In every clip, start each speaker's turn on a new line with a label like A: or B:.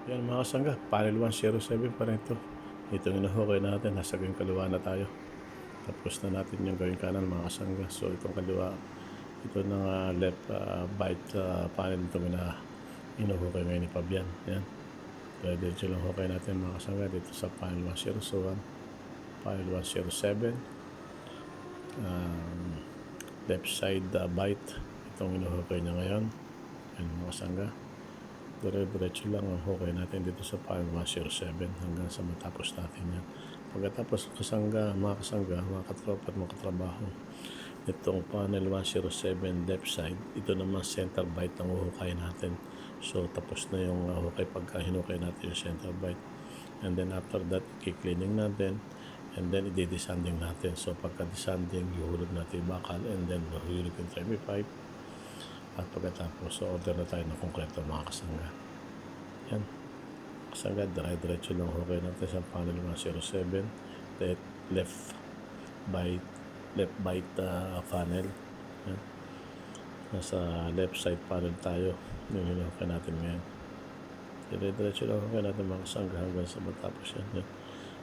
A: Yan mga kasangga, panel 107 pa rin ito. Itong inahukay natin, nasa gawing kaliwa na tayo. Tapos na natin yung gawing kanan mga kasangga. So itong kaliwa, ito ng left bite panel itong inuhukay ngayon ni Fabian. Yan. Kaya dito lang hukay natin mga kasangga dito sa panel 101, panel 107. Left side bite, itong inuhukay niya ngayon. Yan mga kasangga. Dire-diretso lang ang hukay natin dito sa panel 107 hanggang sa matapos natin yan. Pagkatapos mga kasangga, mga katropa at mga katrabaho, itong panel 107 left side, ito naman center bite ang uhukay natin. So tapos na yung hukay pagka hinukay natin yung center bite. And then after that, i-cleaning natin and then i-desanding natin. So pagka desanding, ihulog natin yung bakal and then ihulog yung trim pipe. At pagkatapos, so order na tayo ng konkreto mga kasangga. Yan. Kasangga, dire-diretso lang hukay natin sa panel 107. Left bite panel. Yan. Nasa left side panel tayo. Yung hinukay natin ngayon. Dire-diretso lang hukay natin mga kasangga hanggang sa matapos yan. Yan.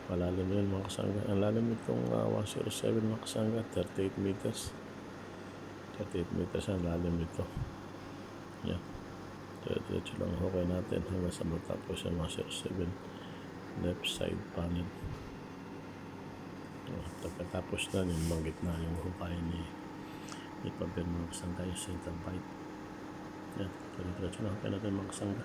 A: Malalim yun mga kasangga. Ang lalim itong 107 mga kasangga, 38 meters. 38 meters ang lalim ito. Yan. Diretso lang hukay natin hanggang sa matapos yung 107 left side panel. Pagkatapos na yung banggit na yung hukay ni Fabian mga kasangga yung center bite. Yan. Diretso lang hukay natin mga kasangga.